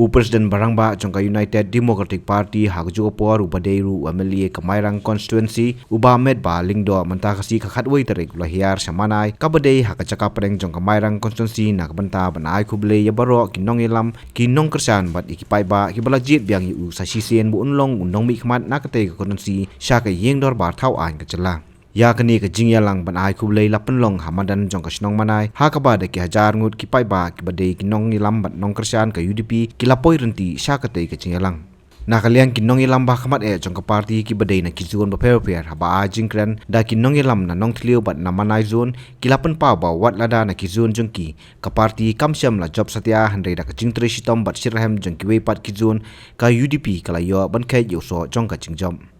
Presiden Barangba jongka United Democratic Party hakju opor ubadeiru MLA Kamairang constituency uba med ba lingdo mentakasi kakhatwei tarik lahiar samanai kabadei hakacaka preng jongka Kamairang constituency nak benta banai kuble ya baro kinong ilam kinong kersan bat ikipai ba kibalajit biang yu sasisen bu unlong undong mi khmat nakate constituency syaka yengdor bar thau an kacela ya kini ke jingyalang ban ai kublei lapenlong hamadan jong kasnong manai hakaba de ki hajar ngut ki pai ba ki badei kinong nilam bat nong kersian ke UDP ki lapoi renti syakate ke jingyalang nakaliang kinong ilam ba khamat jong ka party ki badei na ki zon ba per haba a jingkran da kinong ilam na nong thlio bat na manai zon ki lapen pa ba wat lada na ki zon jong ki ka party kamsiam la job satya handai da ka jingtre sitom bat sirhem jong ki wei pat ki zon ka UDP kala yo ban khai yo so jong ka jingjom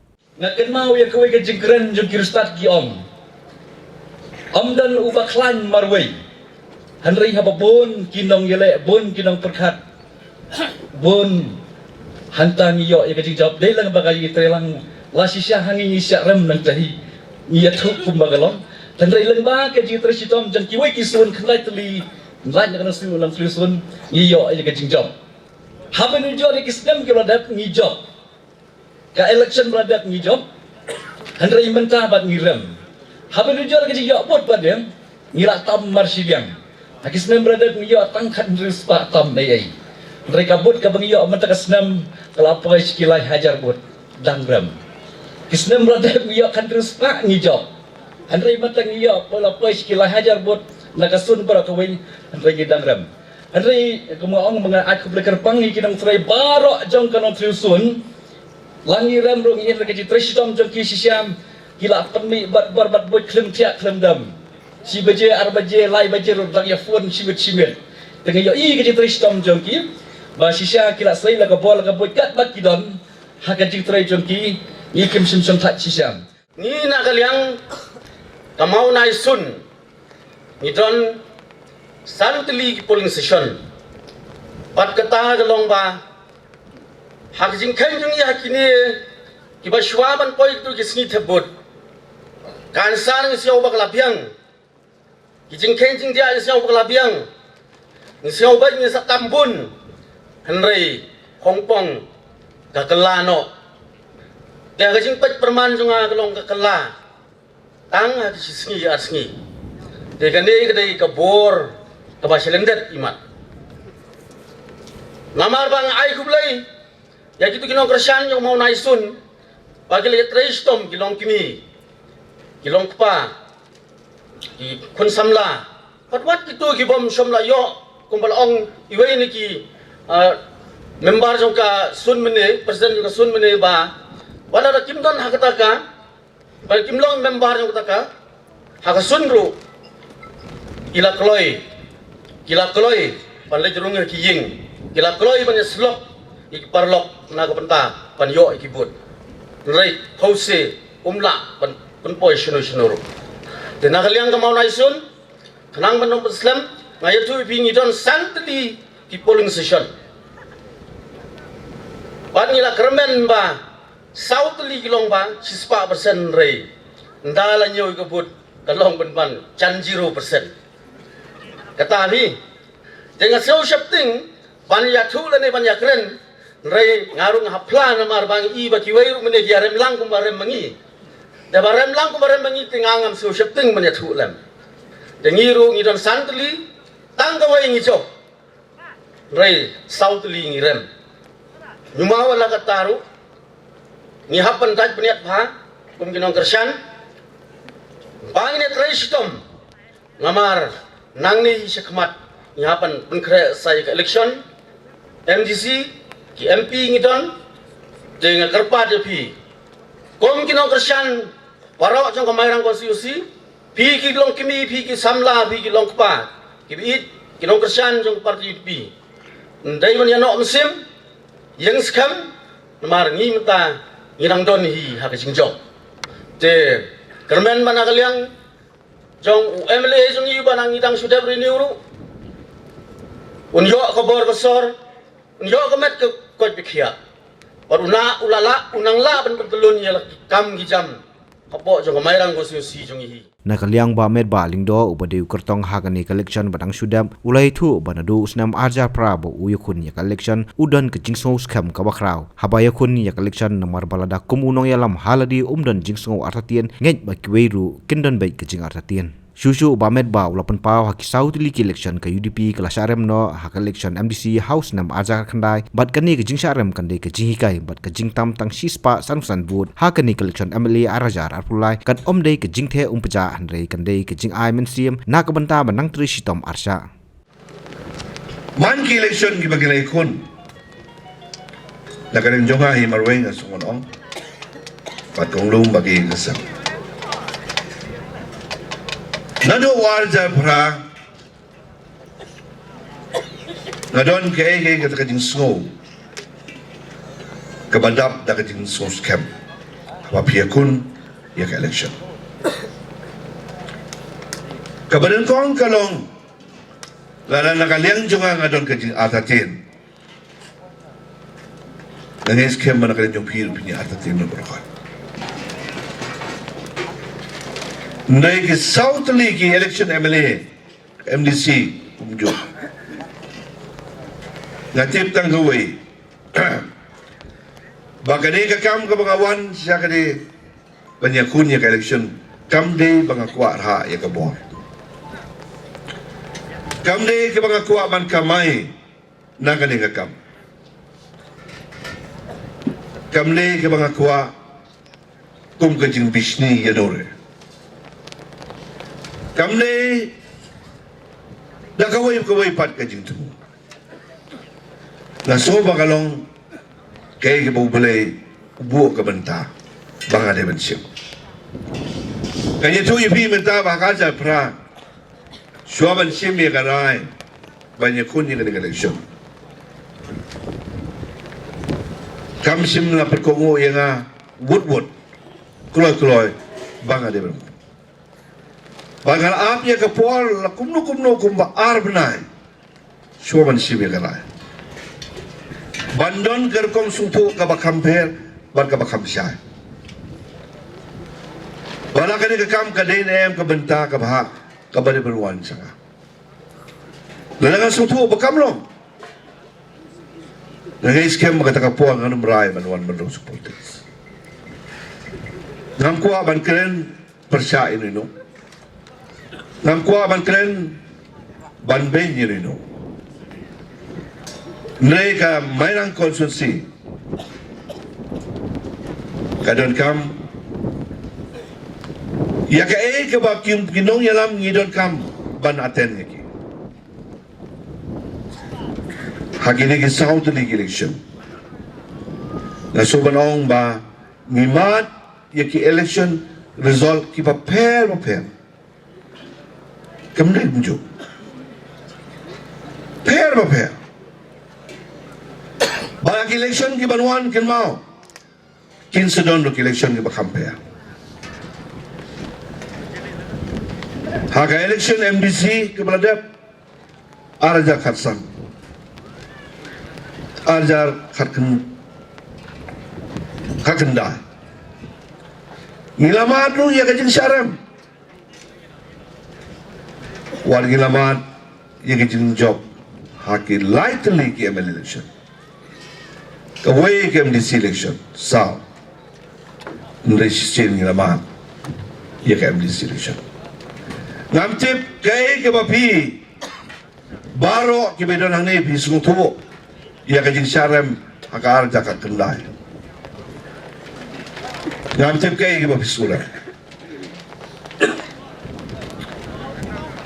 ngaken mau ya kawai ke jengkeren jeng kirustat ki om dan ubah klan marwai hanri haba bon kinong yele bon kinong perkat bon hantang yo ya ke jingjab delang bagai trelang lasisya hangi isya rem nang tahi iya thuk kum bagalong hanri lang ba ke jingtre sitom jeng ki wai ki sun khlai tli lan nak nasu nang flusun iyo ya ke jingjab haben jo ni kisdam ki radat ngijob ka election beradat ngijob handrai mentah bat ngiram haben ujar ke jia bot badem ngilak tam marsidiang hakisnem beradat ngiyo tangkat rispa tam dai mereka bot ka bangiyo mentah kasnam kalapai sekilai hajar bot dangram kisnem beradat ngiyo kan rispa ngijob handrai mentah ngiyo kalapai sekilai hajar bot nakasun para kawin handrai dangram handrai kemuang mengat ku belakar pangi kinang serai barok jong kanong triusun langi rem rong ini kerja tristom jengki siam gila penmi bat buat klem tiak klem dam si baje arbaje lai baje rong ya phone simit tengah yo i kerja tristom jengki ba sisia gila sei la ka bol ka buat kat bat kidon ha kerja trai jengki ni kim sim tak siam ni nak kaliang kamau nai sun ni don santli polling session pat kata gelong ba hak jingkhen jung ya kini kiba shwaban poi tu kisni thebut kan san siau bak labiang ki jingkhen jing dia siau bak labiang ni siau ba ni sakambun henrei hongpong ka kelano ya ga jing pet perman junga kelong ka kela tang ha kisni ya sngi de gane gade ka bor ka ba selendet imat namar bang ai kublai ya gitu kinong kersan yang mau naisun bagi lihat reistom kilong kimi kilong kpa di kun samla wat gitu kibom samla yo kumbal ong iwe ni ki member jongka sun mene presiden jongka sun mene ba wala ra kimdon hakataka bal kimlong member jongka taka hakasun ru kila kloi palle jurung ki ying kila kloi ban slok ikiparlok naga penta panyo ikibut rai hause umla pan poi shinu de nagaliang kamau naisun kanang manom islam ngayatu bingi don santli di polling session panila kermen ba sautli kilong ba 6% rai ndala nyo ikibut kalong ban chan 0% kata ni dengan show shifting banyak thula ne banyak keren rai ngarung hapla namar bang i ba kiwai ru mene dia rem lang kumarem mangi da barem lang kumarem mangi tingangam so shifting mene thulam dengiru ngidon santli tanggawai ngijo rai sautli ngirem nyumawa la kataru ni hapan taj peniat pha kum kinong kersan bang ne tristom ngamar nangni sekmat ni hapan penkre sai election MDC ki MP ngidon dengan kerpa depi kom kinong kersan parawak jong Kamairang konstitusi pi ki long kimi pi ki samla pi ki long kpa ki bit kinong kersan jong parti UDP ndai man yano mesim yang skam namar ngi mata ngirang don hi ha ka jingjok te kermen managaliang jong MLA jong yu banang ngidang sudah renew ru unyo kabor besar unyo kemet ke kot bikhia or una ulala unang la ban telun ya kam gijam kapok jong kamairang konstitusi jong hi. Nakaliang ba med ba lingdo ubadeu kertong hagani collection badang sudam ulai thu banadu usnam arja prabo uyukun ya collection udan ke jingso scam ka bakrau habaya kun ya collection namar balada kumunong yalam haladi umdan jingso artatien ngej ba kweiru kindan bai ke jing artatien Shushu Bamed ba ulapan pau haki South League election ke UDP kelas arem no hak election MDC House nam ajar kandai bat kani ke jing sarem kandai ke jing hikai bat ke jing tam tang sispa sanusan bud hakani ke election MLA arajar arpulai kan omdei ke jing the umpaja handrei kandai ke jing ai mensiam na ke benta banang tri sitom arsha man ki election ki bagilai kun nagarin jonga hi marweng asungon ong bat konglung bagi kesam Nado warja pra Nadon ke kata kajing snow Kabadap da kajing snow scam Apa piyakun ya ke election Kabadan kong kalong Lala nakaliang juga ngadon kajing atatin Nangis scam mana kalian jong pihir punya atatin na berokon Naik ke South League election MLA MDC kumjuk natip tang gawai bagani ka kam ka bangawan siya ka di banyakun ya ka election kam di bangakwa ha ya ka bor kam di ka bangakwa man kamay na kani ka kam di ka bangakwa kum ka jing bishni ya dore Kamne dah kawai pat ke jing tu. Na so bagalong kay ke bubulay buo ka benta banga de bensim. Kanya tu ipi menta bakaja pra. Shwa bensim ye karai banyak kun ye ka election. Kam sim na perkongo ye nga wood kloy banga de bensim. Bagal ap ya kapol la kumno kumba arbnai shoban sibe galai bandon gerkom sungtu ka bakamper ban ka bakam syai bala kani ka kam ka dein em ka benta ka bah ka bade berwan sanga lalang sungtu bakam lo ngai skem ka ta kapol ngam rai banwan bandong supporters ngam kwa ban keren persya ini no Nam kuah ban keren ban ben yeri no. Mereka mainan konstitusi. Kadon kam. Ya ke ke ba kinong yalam ngidon kam ban aten lagi. Hakini ke South League election. Nasuban ong ba ngimat ya ki election result ki pa pair. Kemudian muncul pair bagi election ki banuan kin mau kin sedon do election ki bakam pair haga election MDC ki beladap arja khatsan arjar khatenda ngilamadu ya kajing syaram wargi lamat yang kecil job haki lightly ke ML election kawai ke MDC election sao nresisten ngi lamat ya ke MDC election ngamtip kai ke bapi baro ke bedon hang ne bisung tubo ya ke jing syarem akar jakat kendai ngamtip kai ke bapi sura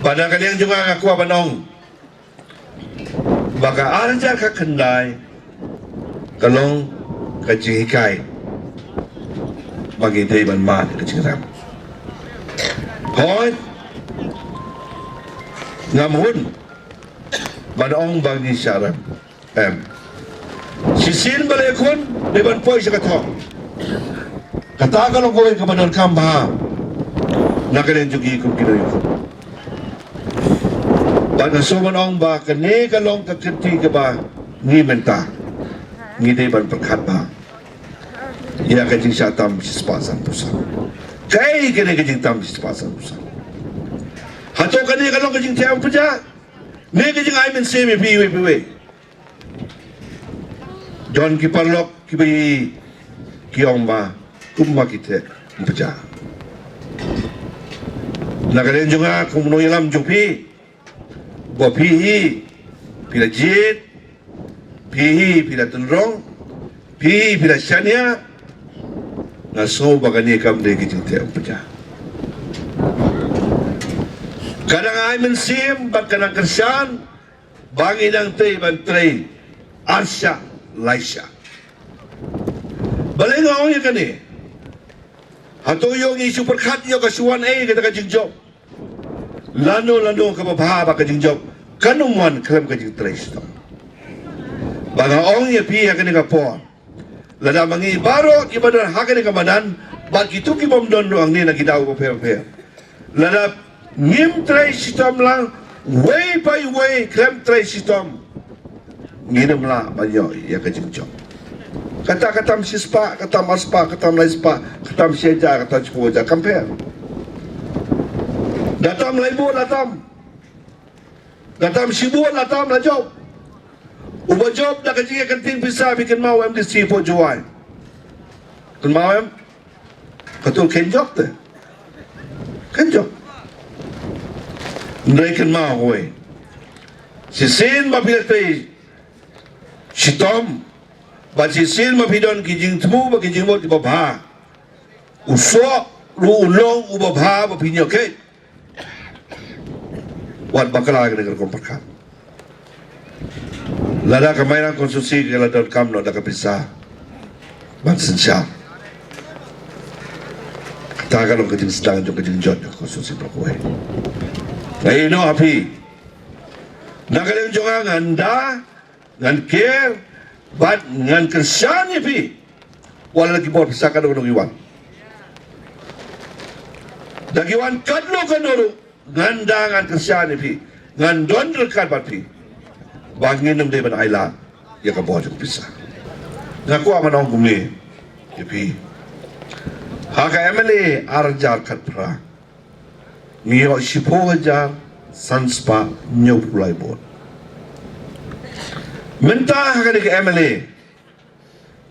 pada kalian juga ngaku abanong baka arja ka kendai kalong kajing hikai bagi day ban ma kajing ram point ngamun banong bagi syaram sisin balekun deban poi sakato kata kalong kowe ka banon kamba na kalian juga ikut kinoy Pada somanong ba kani kalong kakiti ka ba ngi menta ngi day ban perkat ba iya kajing syatam sispasan pusat Kay kini kajing tam di pasal usah. Hato kani kalau kajing tiang puja, ne kajing ay men semi piwe. John kiparlok kibai kiomba kumma kite puja. Nagaden juga kumuno ilam jupi, bopi pila jit, pila tunrong, pila shania. Ngaso bagani kam de kijing te puja. Kadang ay mensim bag kanang kersan bangi nang tei bantray Arsha Laisha. Balay nga ya kani. Hato yung isu perkat yo kasuan kita kajing job. Lano ka bababa kajing job. Kanumuan kalam kajing trace to. Baga ong ya pi kani ka po. Lada mangi baro kibadan hakani kamanan bagi tu kibom dondo ang ni nagidaw ko pe. Lada ngim tray system lang way by way klem tray system. Nginam la banyo ya kajing job. Kata-katam sispa, katam aspa, katam laispa, katam syeja, katam cipoja compare. Datam laibu datam sibu datam la job. Uba job na kajing kanting bisa bikin mau MDC po juai. Kun mau katul ken job te. Ken job. Ndai kan mau we. Si sen mapilate si Tom ba si sen mapidon kijing temu ba kijing mo di baba. Uso lu ulong ubaba ba pinyoke. Wan bakala negara komparkan. Lada kamairan konstruksi kalau daun kamno dah kepisah bansen siap. Kita kalau kejeng sedang juga kejeng jod konstruksi berkuai. Tapi no api. Nak kalian jangan nganda, ngan care, bat ngan kersan api. Walau lagi buat pisah kalau kena iwan. Dagiwan kadlo kanuru nganda ngan kersan api, ngan don rekat bapi. Bangin nam deban aila ya ka bojo pisah. Ngaku amanong gumi. Yapi. Haka MLA arjar katpra. Ngiyo sipo hajar sanspa nyopulai bod. Mentah haka dik MLA.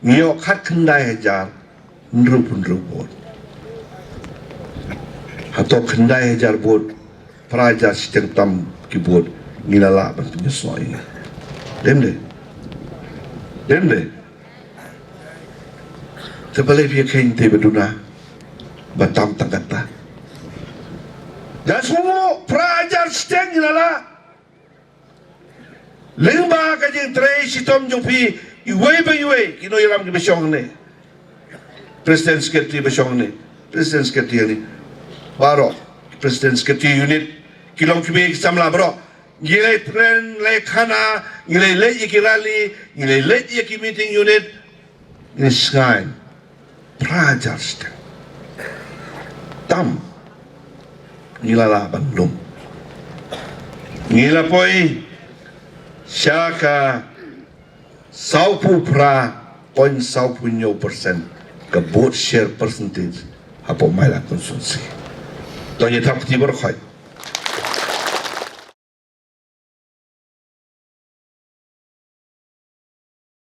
Ngiyo kat kendai hajar nrupun bod. Hato kendai hajar bod prajar siteng tam ki bod ngilala bantunya soalnya. Demde. Terbalik dia kain te beduna batam tangkata. Dan semua pelajar steng lala. Lengba kajeng tray sitom jumpi iwe kino iram ki besyong ne. Presiden sekretari besyong ne. Presiden sekretari ni. Baro presiden sekretari unit kilong kibi samla bro. Ngilai tren le khana, ngilai le iki rally, ngilai le iki meeting unit, ini sky, pelajar sedang, tam, ngilala bandung, ngila poi, syaka, 0.9% ke board share percentage, apa maila konsumsi, tanya tak tiba berkhoi.